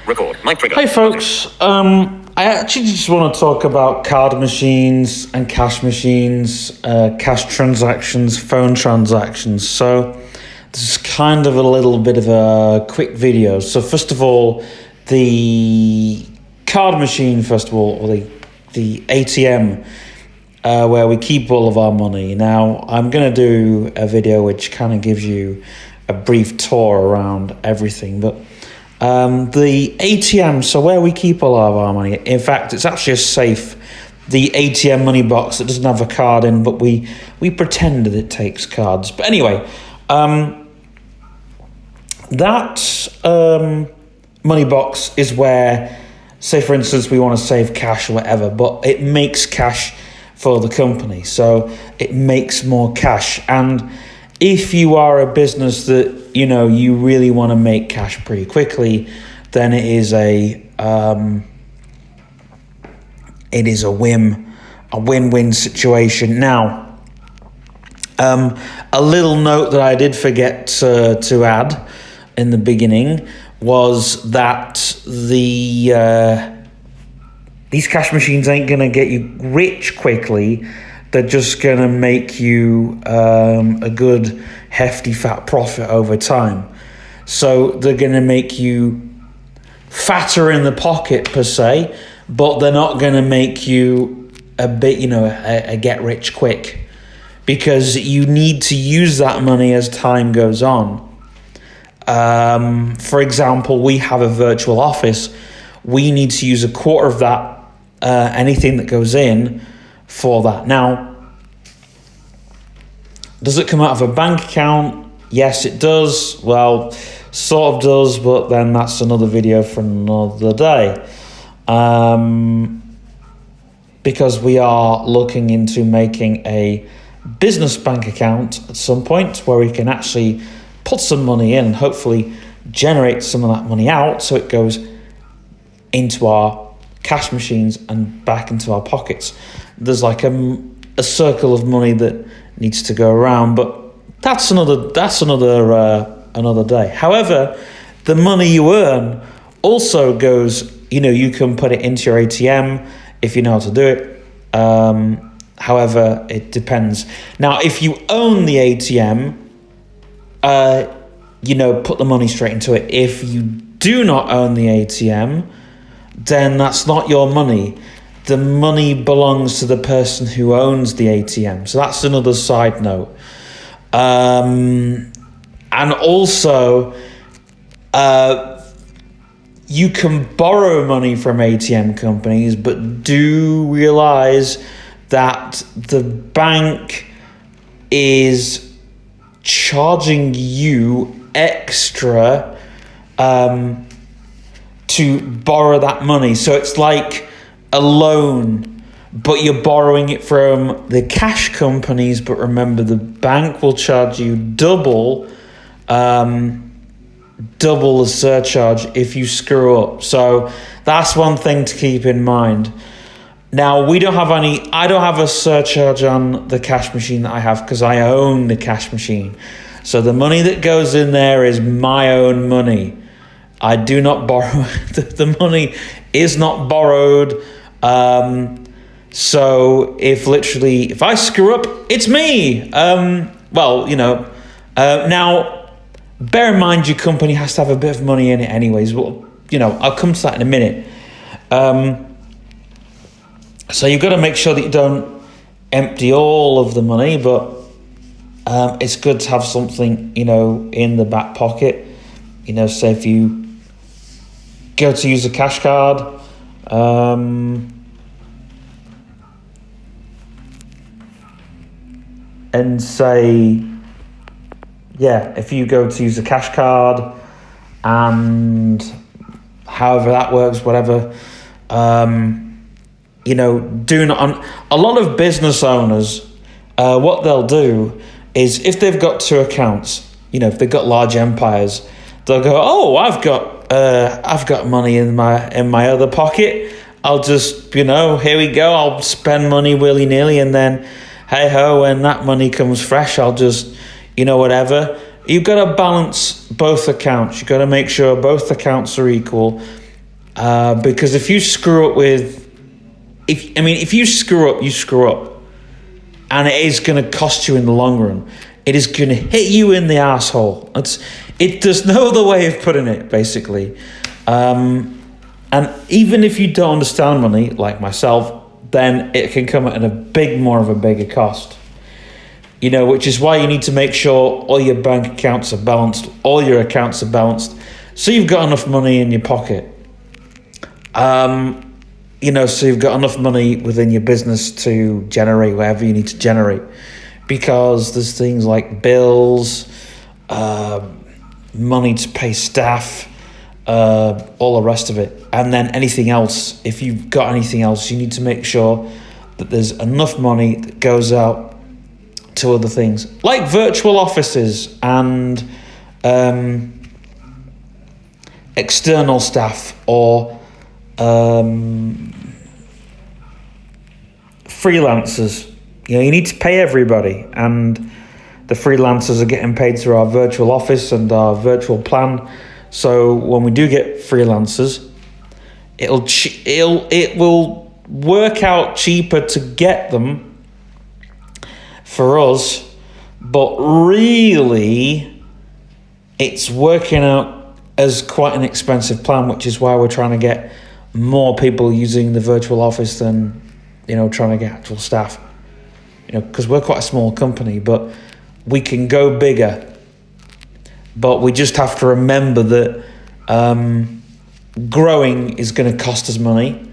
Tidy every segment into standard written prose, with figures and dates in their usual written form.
Record. Mic trigger. Hey folks, I actually just want to talk about card machines and cash machines, cash transactions, phone transactions. So this is kind of a little bit of a quick video. So first of all, the card machine, or the ATM, where we keep all of our money. Now, I'm going to do a video which kind of gives you a brief tour around everything, but the ATM, so where we keep all of our money, in fact, it's actually a safe, the ATM money box that doesn't have a card in, but we pretend that it takes cards. But anyway, that money box is where, say for instance, we want to save cash or whatever, but it makes cash for the company, so it makes more cash. And if you are a business that you really want to make cash pretty quickly, then it is a win-win situation. Now, a little note that I did forget to add in the beginning was that these cash machines ain't gonna get you rich quickly. They're just going to make you a good, hefty, fat profit over time. So they're going to make you fatter in the pocket, per se, but they're not going to make you a bit, a get rich quick, because you need to use that money as time goes on. For example, we have a virtual office. We need to use a quarter of that, anything that goes in, for that. Now, does it come out of a bank account? Yes, it does. Well, sort of does, but then that's another video for another day. Because we are looking into making a business bank account at some point where we can actually put some money in and hopefully generate some of that money out so it goes into our cash machines and back into our pockets. There's like a circle of money that needs to go around, but that's another day. However, the money you earn also goes, you can put it into your ATM if you know how to do it. However, it depends. Now, if you own the ATM, put the money straight into it. If you do not own the ATM, then that's not your money. The money belongs to the person who owns the ATM. So that's another side note. And also, you can borrow money from ATM companies, but do realize that the bank is charging you extra to borrow that money. So it's like a loan, but you're borrowing it from the cash companies. But remember, the bank will charge you double the surcharge if you screw up. So that's one thing to keep in mind. Now, I don't have a surcharge on the cash machine that I have because I own the cash machine. So the money that goes in there is my own money. I do not borrow. The money is not borrowed. So if I screw up, it's me. Now, bear in mind your company has to have a bit of money in it anyways. Well, I'll come to that in a minute. So you've got to make sure that you don't empty all of the money, but it's good to have something, in the back pocket. Say if you go to use a cash card, and say, if you go to use a cash card and however that works, whatever, do not. A lot of business owners, what they'll do is if they've got two accounts, if they've got large empires, they'll go, oh, I've got money in my other pocket. I'll just, here we go. I'll spend money willy-nilly, and then, hey ho, when that money comes fresh, I'll just, whatever. You've got to balance both accounts. You've got to make sure both accounts are equal. Because if you screw up if you screw up, you screw up. And it is going to cost you in the long run. It is going to hit you in the asshole. There's no other way of putting it, basically. And even if you don't understand money, like myself, then it can come at more of a bigger cost. Which is why you need to make sure all your bank accounts are balanced, all your accounts are balanced, so you've got enough money in your pocket. So you've got enough money within your business to generate whatever you need to generate. Because there's things like bills, money to pay staff, all the rest of it. And then anything else, if you've got anything else, you need to make sure that there's enough money that goes out to other things. Like virtual offices and external staff or freelancers. You need to pay everybody, and the freelancers are getting paid through our virtual office and our virtual plan. So when we do get freelancers, it will work out cheaper to get them for us, but really it's working out as quite an expensive plan, which is why we're trying to get more people using the virtual office than trying to get actual staff. Because we're quite a small company, but we can go bigger. But we just have to remember that growing is going to cost us money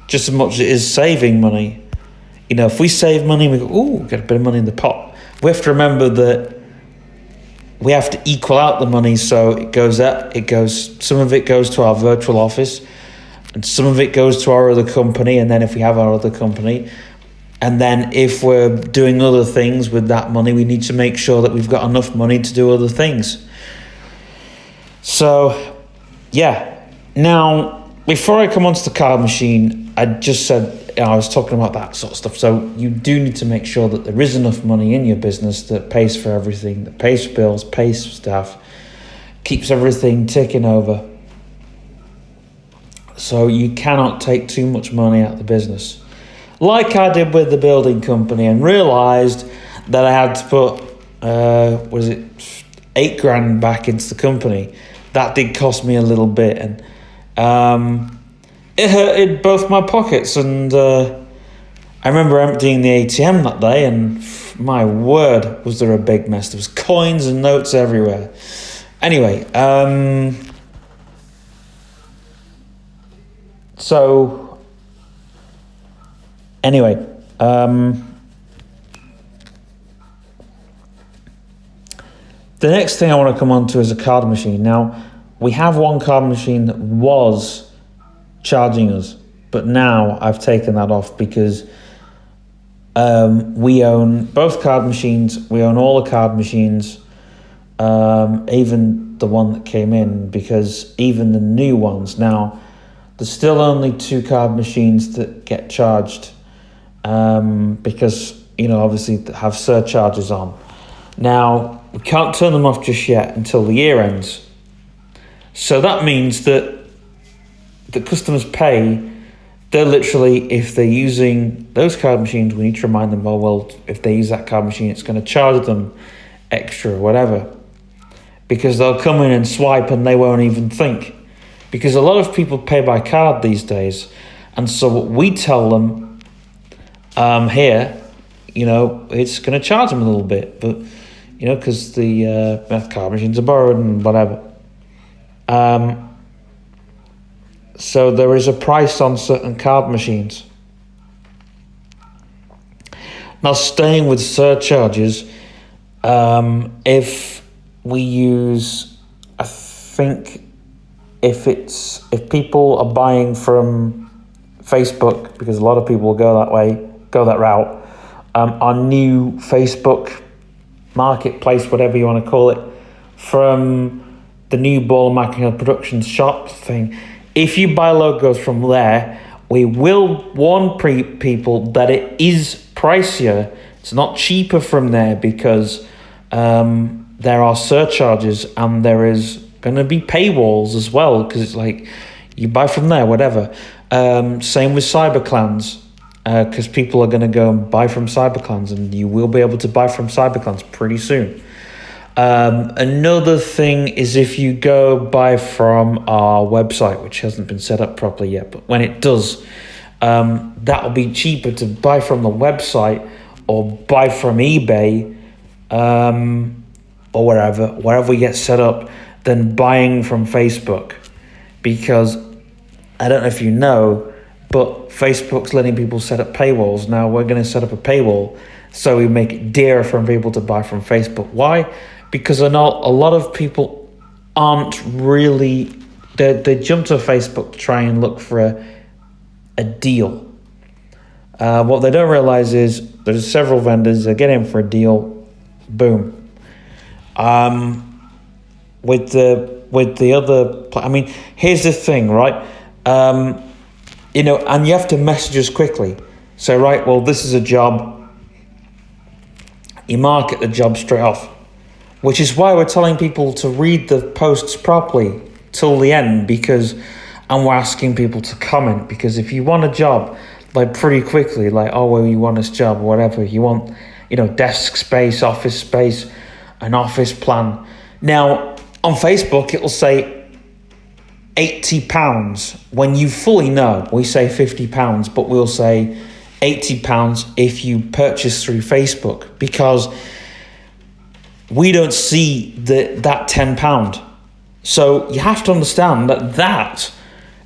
just as much as it is saving money. If we save money, we go, we got a bit of money in the pot. We have to remember that we have to equal out the money, so it goes up. Some of it goes to our virtual office, and some of it goes to our other company, and then if we have our other company, and then if we're doing other things with that money, we need to make sure that we've got enough money to do other things. So, yeah. Now, before I come onto the card machine, I just said, I was talking about that sort of stuff. So you do need to make sure that there is enough money in your business that pays for everything, that pays for bills, pays for staff, keeps everything ticking over. So you cannot take too much money out of the business. Like I did with the building company, and realised that I had to put, $8,000 back into the company. That did cost me a little bit, and it hurted both my pockets. And I remember emptying the ATM that day, and my word, was there a big mess. There was coins and notes everywhere. Anyway, the next thing I want to come on to is a card machine. Now, we have one card machine that was charging us, but now I've taken that off because we own both card machines. We own all the card machines, even the one that came in, because even the new ones now, there's still only 2 card machines that get charged because, obviously have surcharges on. Now, we can't turn them off just yet until the year ends. So that means that the customers pay, they're literally, if they're using those card machines, we need to remind them, if they use that card machine, it's going to charge them extra or whatever. Because they'll come in and swipe and they won't even think. Because a lot of people pay by card these days. And so what we tell them here, it's going to charge them a little bit. But, because the card machines are borrowed and whatever. So there is a price on certain card machines. Now, staying with surcharges, if we use, I think, if people are buying from Facebook, because a lot of people go that route, our new Facebook marketplace, whatever you want to call it, from the new Ball Mackingham Productions shop thing, if you buy logos from there, we will warn people that it is pricier. It's not cheaper from there because there are surcharges and there is going to be paywalls as well, because it's like You buy from there, whatever. Same with cyberclans, because people are going to go and buy from cyberclans, and you will be able to buy from cyberclans pretty soon. Another thing is if you go buy from our website, which hasn't been set up properly yet, but when it does, that'll be cheaper to buy from the website or buy from eBay, or wherever we get set up, than buying from Facebook. Because I don't know if you know, but Facebook's letting people set up paywalls. Now we're going to set up a paywall so we make it dearer for people to buy from Facebook. Why? Because I know a lot of people aren't really, they jump to Facebook to try and look for a deal. What they don't realize is there's several vendors that get in for a deal, boom. With the other, I mean, here's the thing, right? And you have to message us quickly. So, right, well, this is a job. You market the job straight off, which is why we're telling people to read the posts properly till the end, and we're asking people to comment, because if you want a job, like pretty quickly, like, oh, well, you want this job, or whatever, you want, desk space, office space, an office plan. Now, on Facebook, it'll say £80. When you fully know, we say £50, but we'll say £80 if you purchase through Facebook, because we don't see that £10. So you have to understand that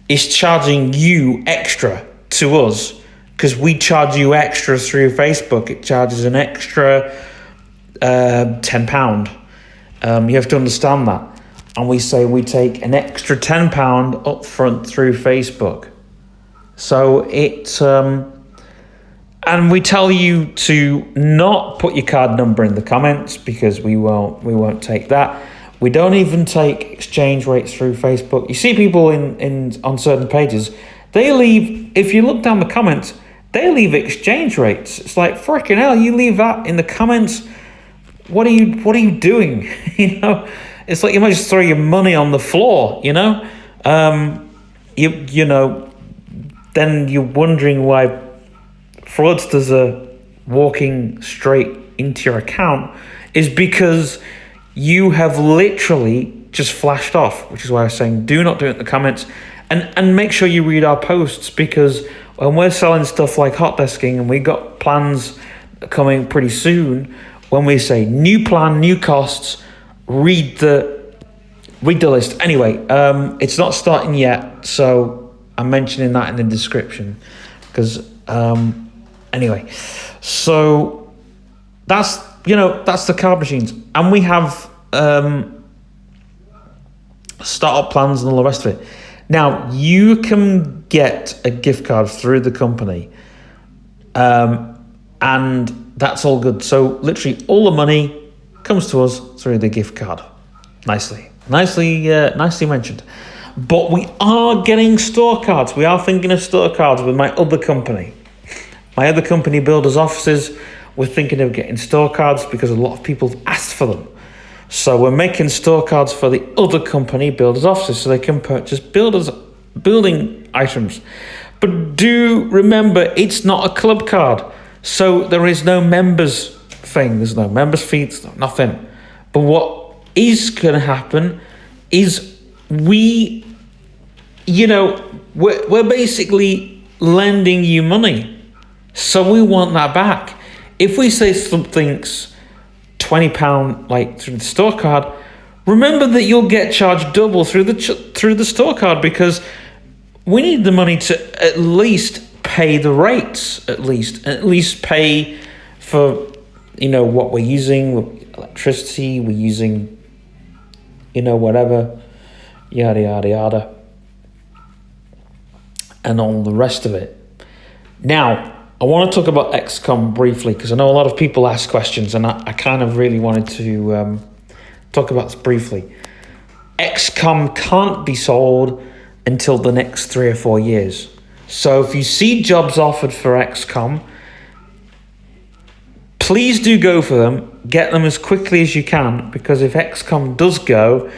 is charging you extra to us, because we charge you extra through Facebook. It charges an extra £10. You have to understand that. And we say we take an extra £10 up front through Facebook. So and we tell you to not put your card number in the comments, because we won't take that. We don't even take exchange rates through Facebook. You see people on certain pages, they leave, if you look down the comments, they leave exchange rates. It's like, frickin' hell, you leave that in the comments. What are you doing? It's like you might just throw your money on the floor, then you're wondering why fraudsters are walking straight into your account, is because you have literally just flashed off, which is why I was saying do not do it in the comments, and make sure you read our posts, because when we're selling stuff like hot desking and we got plans coming pretty soon, when we say new plan, new costs, read the list. Anyway, it's not starting yet, so I'm mentioning that in the description, because anyway, so that's the card machines, and we have startup plans and all the rest of it. Now you can get a gift card through the company, and that's all good. So literally all the money comes to us through the gift card. Nicely mentioned. But we are getting store cards. We are thinking of store cards with my other company. My other company, Builders Offices, we're thinking of getting store cards because a lot of people have asked for them. So we're making store cards for the other company, Builders Offices, so they can purchase building items. But do remember, it's not a club card. So there is no members thing. There's no members fees, nothing. But what is going to happen is we're basically lending you money. So we want that back. If we say something's £20 like through the store card, remember that you'll get charged double through the store card, because we need the money to at least pay the rates, at least pay for what we're using, electricity, we're using whatever, yada yada yada, and all the rest of it. Now I want to talk about XCOM briefly, because I know a lot of people ask questions, and I kind of really wanted to talk about this briefly. XCOM can't be sold until the next 3 or 4 years. So if you see jobs offered for XCOM, please do go for them. Get them as quickly as you can, because if XCOM does go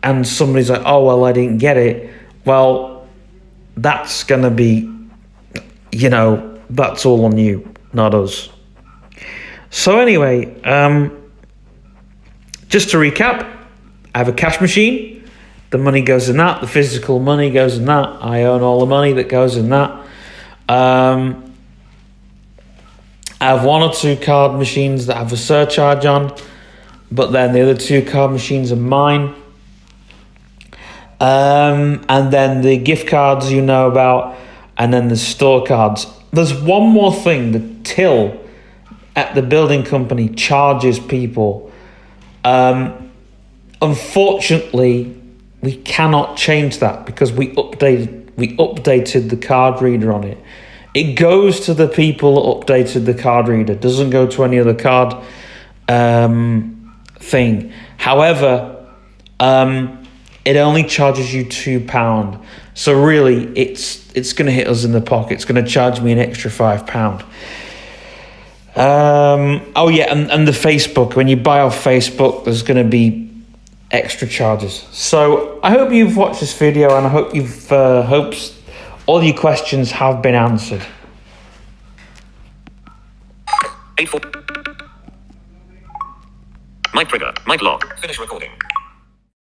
and somebody's like, oh, well, I didn't get it, well, that's going to be, that's all on you, not us. So anyway, just to recap, I have a cash machine. The money goes in that. The physical money goes in that. I own all the money that goes in that. I have one or two card machines that have a surcharge on, but then the other two card machines are mine. And then the gift cards you know about, and then the store cards. There's one more thing. The till at the building company charges people. Unfortunately, we cannot change that because we updated the card reader on it. It goes to the people that updated the card reader. It doesn't go to any other card thing. However, it only charges you £2. So really, it's going to hit us in the pocket. It's going to charge me an extra £5. Oh yeah, and the Facebook. When you buy off Facebook, there's going to be extra charges. So I hope you've watched this video, and I hope you've all your questions have been answered. 8-4. Mic trigger. Mic lock. Finish recording.